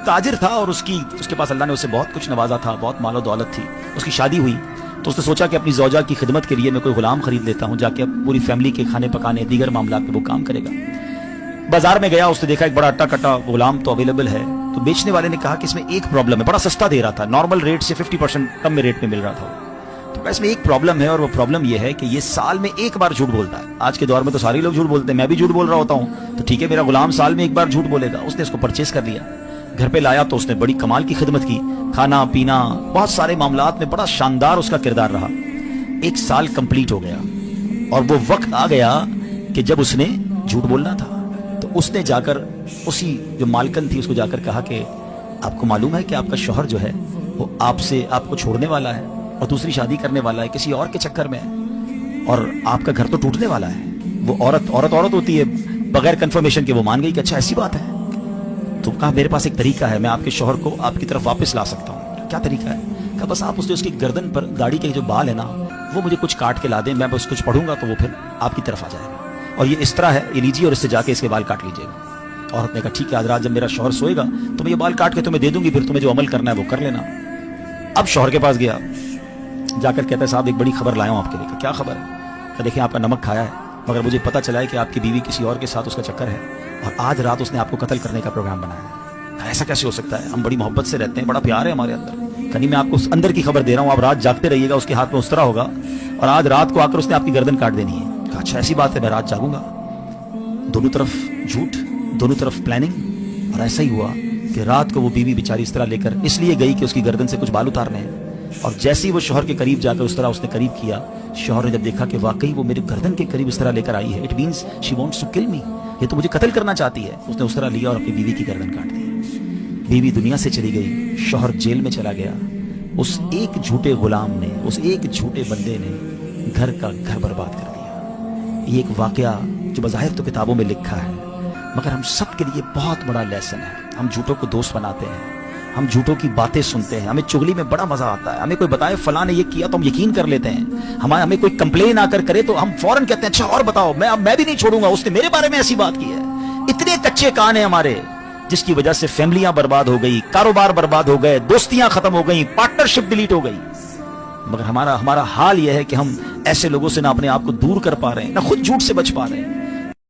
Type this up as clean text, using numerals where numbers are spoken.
ताजिर था और उसके पास अल्लाह ने उसे बहुत कुछ नवाजा था, बहुत मालो दौलत थी। उसकी शादी हुई तो उसने सोचा कि अपनी ज़ौजा की खिदमत के लिए मैं कोई गुलाम खरीद लेता हूँ, जाके अब पूरी फैमिली के खाने पकाने दीगर मामलात पे वो काम करेगा। बाजार में गया, उसने देखा एक बड़ा अट्टा कट्टा गुलाम तो अवेलेबल है। तो बेचने वाले ने कहा कि इसमें एक प्रॉब्लम है, बड़ा सस्ता दे रहा था, नॉर्मल रेट से 50% कम में रेट में मिल रहा था। तो इसमें एक प्रॉब्लम है और वो प्रॉब्लम ये है कि ये साल में एक बार झूठ बोलता है। आज के दौर में तो सारे लोग झूठ बोलते हैं, मैं भी झूठ बोल रहा होता हूँ, तो ठीक है मेरा गुलाम साल में एक बार झूठ बोलेगा। उसने इसको परचेज कर लिया, घर पे लाया तो उसने बड़ी कमाल की खिदमत की, खाना पीना बहुत सारे मामलात में बड़ा शानदार उसका किरदार रहा। एक साल कंप्लीट हो गया और वो वक्त आ गया कि जब उसने झूठ बोलना था। तो उसने जाकर उसी जो मालकन थी उसको जाकर कहा कि आपको मालूम है कि आपका शौहर जो है वो आपको छोड़ने वाला है और दूसरी शादी करने वाला है, किसी और के चक्कर में है, और आपका घर तो टूटने वाला है। वो औरत होती है, बगैर कंफर्मेशन के वो मान गई कि अच्छा ऐसी बात है। तो कहा मेरे पास एक तरीका है, मैं आपके शौहर को आपकी तरफ वापस ला सकता हूँ। क्या तरीका है? कहा बस आप उसकी गर्दन पर दाढ़ी के जो बाल है ना वो मुझे कुछ काट के ला दें, मैं बस कुछ पढ़ूंगा तो वो फिर आपकी तरफ आ जाएगा, और ये इस तरह है, ये लीजिए और इससे जाके इसके बाल काट लीजिएगा। औरत ने कहा ठीक है, आज रात जब मेरा शौहर सोएगा तो मैं ये बाल काट के तुम्हें दे दूंगी, फिर तुम्हें जो अमल करना है वो कर लेना। अब शौहर के पास गया, जाकर कहता है साहब एक बड़ी खबर लाया हूं आपके लिए। क्या खबर है? कहा देखिए आपका नमक खाया है, मगर मुझे पता चला है कि आपकी बीवी किसी और के साथ उसका चक्कर है और आज रात उसने आपको कत्ल करने का प्रोग्राम बनाया है। ऐसा कैसे हो सकता है? हम बड़ी मोहब्बत से रहते हैं, बड़ा प्यार है हमारे अंदर। कहीं मैं आपको उस अंदर की खबर दे रहा हूँ, आप रात जागते रहिएगा, उसके हाथ में उस तरह होगा और आज रात को आकर उसने आपकी गर्दन काट देनी है। कहा अच्छा ऐसी बात है, मैं रात जागूंगा। दोनों तरफ झूठ, दोनों तरफ प्लानिंग, और ऐसा ही हुआ कि रात को वो बीवी बेचारी इस तरह लेकर इसलिए गई कि उसकी गर्दन से कुछ बाल उतारने हैं, और जैसे ही वो शौहर के करीब जाकर उस तरह उसने करीब किया, शौहर ने जब देखा कि वाकई वो मेरे गर्दन के करीब इस तरह लेकर आई है, it means she wants to kill me, ये तो मुझे कत्ल करना चाहती है। उसने उस तरह लिया और अपनी बीवी की गर्दन काट दी। बीवी दुनिया से चली गई, शौहर जेल में चला गया। उस एक झूठे गुलाम ने, उस एक झूठे बंदे ने घर का घर बर्बाद कर दिया। ये एक वाकया जो बज़ाहिर तो किताबों में लिखा है, मगर हम सब के लिए बहुत बड़ा लेसन है। हम झूठों को दोस्त बनाते हैं, हम झूठों की बातें सुनते हैं, हमें चुगली में बड़ा मजा आता है। हमें कोई बताए फलां ने ये किया तो हम यकीन कर लेते हैं। हमें कोई कंप्लेन आकर करे तो हम फौरन कहते हैं अच्छा और बताओ, मैं भी नहीं छोड़ूंगा, उसने मेरे बारे में ऐसी बात की है। इतने कच्चे कान हैं हमारे, जिसकी वजह से फैमिलियां बर्बाद हो गई, कारोबार बर्बाद हो गए, दोस्तियां खत्म हो गई, पार्टनरशिप डिलीट हो गई। मगर हमारा हाल यह है कि हम ऐसे लोगों से ना अपने आप को दूर कर पा रहे हैं, ना खुद झूठ से बच पा रहे हैं।